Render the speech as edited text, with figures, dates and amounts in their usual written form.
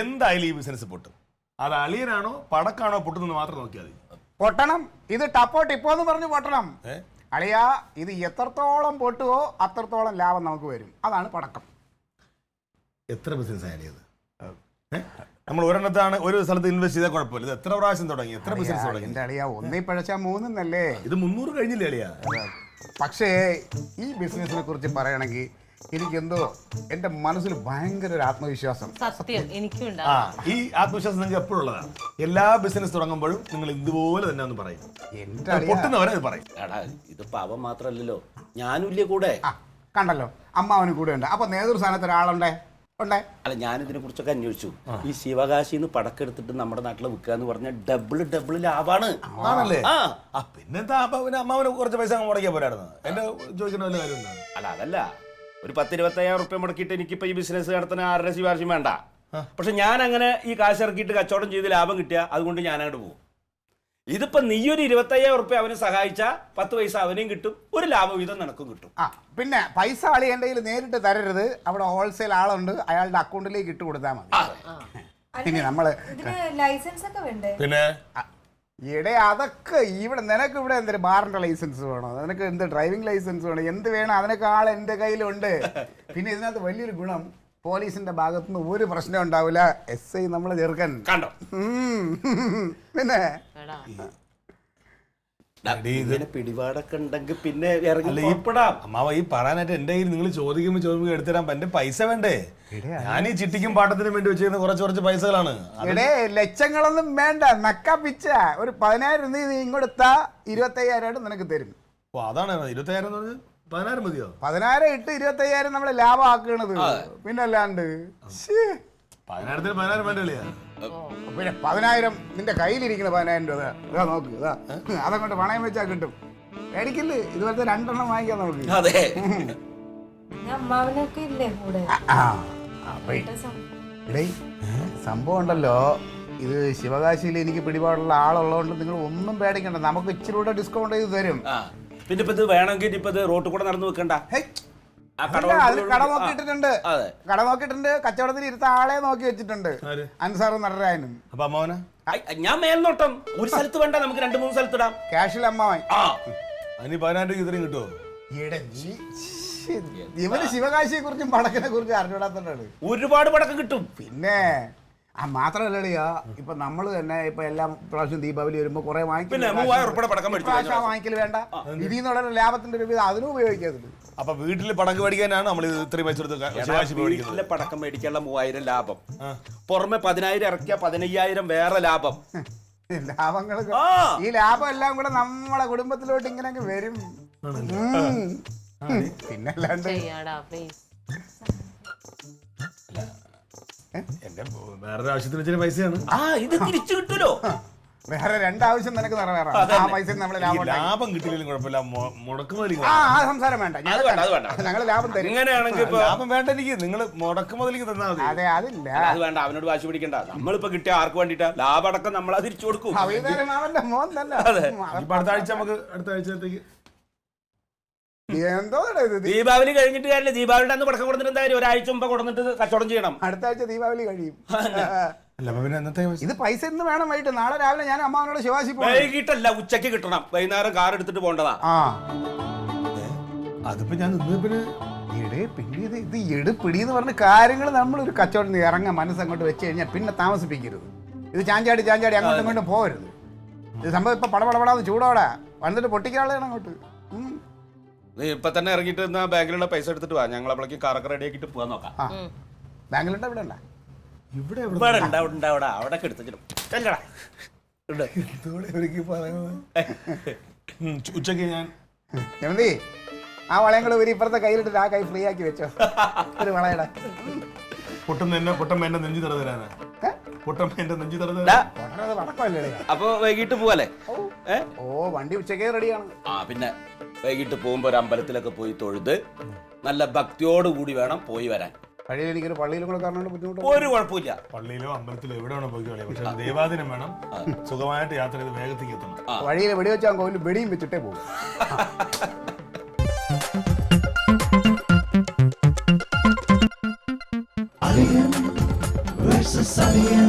എന്തായാലും ഈ ബിസിനസ് പൊട്ടും. അത് അളിയനാണോ പടക്കാണോ പൊട്ടുന്നത് മാത്രം നോക്കിയാൽ മതി. പൊട്ടണം. ഇത് ടപ്പോ ടിപ്പോ എന്ന് പറഞ്ഞ് പൊട്ടണം. അളിയാ, ഇത് എത്രത്തോളം പൊട്ടുവോ അത്രത്തോളം ലാഭം നമുക്ക് വരും. അതാണ് പടക്കം. എത്ര ബിസിനസ് ആയാലും നമ്മൾ ഒരെണ്ണത്താണ് ഒരു സ്ഥലത്ത് ഇൻവെസ്റ്റ് ചെയ്താൽ കുഴപ്പമില്ല. ഇത് എത്ര പ്രാവശ്യം തുടങ്ങി, എത്ര ബിസിനസ് തുടങ്ങി? എന്റെ അളിയാ, ഒന്നേ പഴച്ചാ മൂന്നല്ലേ. ഇത് 300 കഴിഞ്ഞില്ലേ അളിയാ? പക്ഷേ ഈ ബിസിനസിനെ കുറിച്ച് പറയണമെങ്കിൽ എനിക്കെന്തോ എന്റെ മനസ്സിൽ ഭയങ്കര ഒരു ആത്മവിശ്വാസം. സത്യം എനിക്കും ഈ ആത്മവിശ്വാസം നിങ്ങൾക്ക് എപ്പോഴും ഉള്ളതാണ്. എല്ലാ ബിസിനസ് തുടങ്ങുമ്പോഴും നിങ്ങൾ ഇതുപോലെ തന്നെ ഒന്ന് പറയും. പൊട്ടുന്നവരെ അത് പറയും. ഇതിപ്പോ അവൻ മാത്രല്ലോ, ഞാനും ഇല്ലേ കൂടെ. കണ്ടല്ലോ, അമ്മാവന് കൂടെ ഉണ്ട്. അപ്പൊ നേതൃസ്ഥാനത്ത് ഒരാളുണ്ടേ. അല്ല, ഞാനിതിനെ കുറിച്ചൊക്കെ അന്വേഷിച്ചു. ഈ ശിവകാശിന്ന് പടക്കെടുത്തിട്ട് നമ്മുടെ നാട്ടിൽ വിൽക്കുക എന്ന് പറഞ്ഞാൽ ഡബിൾ ലാഭാണ്. ആണല്ലേ? പിന്നെന്താ, അമ്മാവന് കുറച്ച് പൈസ മുടക്കിയാ പോരായിരുന്നു. എന്റെ ചോദിക്കുന്ന വല്ല കാര്യം അല്ല, അതല്ല, ഒരു 10-25,000 റുപ്യ മുടക്കിയിട്ട് എനിക്കിപ്പോ ഈ ബിസിനസ് നടത്തുന്ന ആരുടെ ശിവാർശം വേണ്ട. പക്ഷെ ഞാൻ അങ്ങനെ ഈ കാശ് ഇറക്കിയിട്ട് കച്ചവടം ചെയ്ത് ലാഭം കിട്ടിയ അതുകൊണ്ട് ഞാൻ അങ്ങോട്ട് പോകും. ഇതിപ്പോ നീ ഒരു 25,000 റുപ്യ അവനെ സഹായിച്ച 10 പൈസ അവനെയും കിട്ടും, ഒരു ലാഭവിധം നിനക്കും കിട്ടും. പിന്നെ പൈസ ആളി എൻ്റെ കയ്യിൽ നേരിട്ട് തരരുത്. അവിടെ ഹോൾസെയിൽ ആളുണ്ട്, അയാളുടെ അക്കൗണ്ടിലേക്ക് ഇട്ട് കൊടുത്താൽ മതി. പിന്നെ നമ്മള് ലൈസൻസ് ഒക്കെ വേണ്ടേ? പിന്നെ ഈടെ അതൊക്കെ ഇവിടെ നിനക്ക് ഇവിടെ എന്തൊരു ബാറിന്റെ ലൈസൻസ് വേണോ, നിനക്ക് എന്ത് ഡ്രൈവിംഗ് ലൈസൻസ് വേണോ, എന്ത് വേണം, അതിനൊക്കെ ആൾ എൻ്റെ കയ്യിലുണ്ട്. പിന്നെ ഇതിനകത്ത് വലിയൊരു ഗുണം, പോലീസിന്റെ ഭാഗത്തുനിന്ന് ഒരു പ്രശ്നം ഉണ്ടാവില്ല. SI നമ്മളെ ചെറുക്കൻ കണ്ടോ. പിന്നെ പിടിപാടൊക്കെ ഉണ്ടെങ്കിൽ പിന്നെ അമ്മാവ ഈ പറയാനായിട്ട് എന്റെ കയ്യിൽ നിങ്ങൾ ചോദിക്കുമ്പോൾ എടുത്തരാൻ എന്റെ പൈസ വേണ്ടേ? ഞാൻ ഈ ചിട്ടിക്കും പാട്ടത്തിനും വേണ്ടി വെച്ചിരുന്ന കുറച്ച് പൈസകളാണ്. ഇവിടെ ലക്ഷങ്ങളൊന്നും വേണ്ട, നക്ക പിച്ച. ഒരു 10,000 നീ ഇങ്ങോട്ട് 25,000 നിനക്ക് തരും. അതാണ് 25,000 എന്ന് പറഞ്ഞത്. 10,000 മതിയോ? 10,000 ഇട്ട് 25,000 നമ്മള് ലാഭമാക്കണത്. പിന്നല്ലാണ്ട് 10,000 വേണ്ട കളിയാ. പിന്നെ 10,000 നിന്റെ കയ്യിലിരിക്കുന്ന 10,000 രൂപ ഇതാ നോക്ക്, ഇതാ അതങ്ങോട്ട് പണയം വെച്ചാൽ കിട്ടും. മേടിക്കില്ലേ? ഇതുപോലത്തെ 2 എണ്ണം വാങ്ങിക്കാൻ നോക്ക്. അമ്മാവനൊക്കെ ഇല്ലേ കൂടെ? ഇടേ സംഭവം ഉണ്ടല്ലോ, ഇത് ശിവകാശിയിൽ എനിക്ക് പിടിപാടുള്ള ആളുള്ളതുകൊണ്ട് നിങ്ങൾ ഒന്നും പേടിക്കണ്ട. നമുക്ക് ഇച്ചിരി കൂടെ ഡിസ്കൗണ്ട് ചെയ്ത് തരും. പിന്നെ ഇപ്പൊ ഇത് വേണമെങ്കിൽ ഇപ്പൊ ഇത് റോട്ടിൽ കൂടെ നടന്നു വെക്കണ്ട. കട നോക്കിയിട്ടുണ്ട്, കച്ചവടത്തിൽ ഇരുത്ത ആളെ നോക്കി വെച്ചിട്ടുണ്ട്, അൻസാർ നടരായനും. അപ്പൊ അമ്മാവന ഞാൻ മേൽനോട്ടം ഒരു സ്ഥലത്ത് വേണ്ട, നമുക്ക് 2-3 സ്ഥലത്തിടാം. ക്യാഷിൽ അമ്മാവൻ. അതിന് 10,000 ഇത്രയും കിട്ടുമോ? ഇവന് ശിവകാശിയെ കുറിച്ചും പടക്കിനെ കുറിച്ചും അറിഞ്ഞൂടാത്തോണ്ടാണ്. ഒരുപാട് പടക്കം കിട്ടും. പിന്നെ മാത്രമല്ലടിയാ, ഇപ്പൊ നമ്മള് തന്നെ ഇപ്പൊ എല്ലാം പ്രാവശ്യം ദീപാവലി വരുമ്പോ കുറെ വാങ്ങിക്കല് വേണ്ട. ഇതിൽ നിന്നുള്ള ലാഭത്തിന്റെ രൂപ അതിനും ഉപയോഗിക്കാതില്ല. അപ്പൊ വീട്ടില് പടക്കം മേടിക്കാനാണ് നമ്മൾ ഇത്രയും പൈസ വീട്ടിലെ പടക്കം മേടിക്കാനുള്ള 3,000 ലാഭം, പുറമെ 10,000 ഇറക്കിയ 15,000 വേറെ ലാഭം. ലാഭങ്ങൾ, ഈ ലാഭം എല്ലാം കൂടെ നമ്മളെ കുടുംബത്തിലോട്ട് ഇങ്ങനെ വരും. പിന്നല്ലാണ്ട് എന്റെ വേറെ ആവശ്യത്തിന് വെച്ച പൈസയാണ്. ഇത് തിരിച്ചു കിട്ടൂലോ. വേറെ 2 ആവശ്യം നിനക്ക് നിറവേറാം. ആ പൈസ നമ്മള് ലാഭം കിട്ടിയില്ലെങ്കിലും കുഴപ്പമില്ല, മുടക്കുമുതൽ സംസാരം വേണ്ട. ഞങ്ങൾ ലാഭം തരും. ഇങ്ങനെയാണെങ്കിൽ ലാഭം വേണ്ട എനിക്ക്, നിങ്ങൾ മുടക്കുമുതലേക്ക് തന്നാൽ മതി. അതെ, അതില്ല, അത് വേണ്ട. അവനോട് വാശി പിടിക്കണ്ട. നമ്മളിപ്പോ കിട്ടിയ ആർക്ക് വേണ്ടിട്ടാ ലാഭം അടക്കം നമ്മൾ അത് തിരിച്ചു കൊടുക്കും. അവന്റെ മോൻ തന്നെ. അടുത്ത ആഴ്ച നമുക്ക് അടുത്ത ആഴ്ചത്തേക്ക് എന്തോ ദീപാവലി കഴിഞ്ഞിട്ട് കാര്യമില്ല. ദീപാവലിയുടെ അന്ന് പടക്കം കൊടുത്തിട്ട് എന്തായാലും ഒരാഴ്ച മുമ്പ് കൊടുത്തിട്ട് കച്ചവടം ചെയ്യണം. അടുത്ത ആഴ്ച ദീപാവലി കഴിയും. ഇത് പൈസ ഇന്ന് വേണം. വൈകിട്ട് നാളെ രാവിലെ ഞാൻ അമ്മാവനോട് ശിവാശി വൈകിട്ടല്ല, ഉച്ചക്ക് കിട്ടണം. വൈകുന്നേരം കാർ എടുത്തിട്ട് പോകേണ്ടതാ. അതിപ്പോ ഞാൻ പിന്നെ ഇത് എടുപ്പിടിന്ന് പറഞ്ഞ കാര്യങ്ങൾ നമ്മളൊരു കച്ചവടം ഇറങ്ങാൻ മനസ്സങ്ങോട്ട് വെച്ച് കഴിഞ്ഞാൽ പിന്നെ താമസിപ്പിക്കരുത്. ഇത് ചാഞ്ചാടി അങ്ങോട്ടും ഇങ്ങോട്ടും പോകരുത്. ഇത് സംഭവം ഇപ്പൊ പടപടപടാന്ന് ചൂടോടെ വന്നിട്ട് പൊട്ടിക്കാളാണ് അങ്ങോട്ട്. നീ ഇപ്പൊ തന്നെ ഇറങ്ങിയിട്ട് ബാങ്കിലുള്ള പൈസ എടുത്തിട്ട് വാ, ഞങ്ങൾ അപ്പോഴേക്ക് കാറൊക്കെ റെഡി ആക്കിട്ട് പോവാൻ നോക്കാം. ബാങ്കിലുണ്ട്, ഇവിടെ അവിടെ എടുത്തിട്ടും ഉച്ചക്ക് ഞാൻ ആ വളയങ്ങൾ ഒരു ഇപ്പുറത്തെ കയ്യിലിട്ട് ആ കൈ ഫ്രീ ആക്കി വെച്ചോ. ഒരു വളയട പൊട്ടം എന്റെ നെഞ്ചു തറ തരാനാ. പൊട്ടം എന്റെ നെഞ്ചു തറ തരാ. അപ്പൊ വൈകിട്ട് പോവല്ലേ? വണ്ടി ഉച്ചക്കേ റെഡിയാണ്. പിന്നെ വൈകിട്ട് പോകുമ്പോ ഒരു അമ്പലത്തിലൊക്കെ പോയി തൊഴുത് നല്ല ഭക്തിയോടുകൂടി വേണം പോയി വരാൻ. വഴിയിൽ എനിക്കൊരു പള്ളിയിലും കൂടെ കാരണം ബുദ്ധിമുട്ട് ഒരു കുഴപ്പമില്ല. പള്ളിയിലോ അമ്പലത്തിലോ എവിടെ വേണം പോയിക്കോളെ, പക്ഷെ ദേവാദിനം വേണം. സുഖമായിട്ട് യാത്ര ചെയ്ത് വേഗത്തേക്ക് എത്തണം. വഴിയിൽ വെടി വെച്ചാൽ കോവിൽ വെടിയും വെച്ചിട്ടേ പോകും. Versus സതിയൻ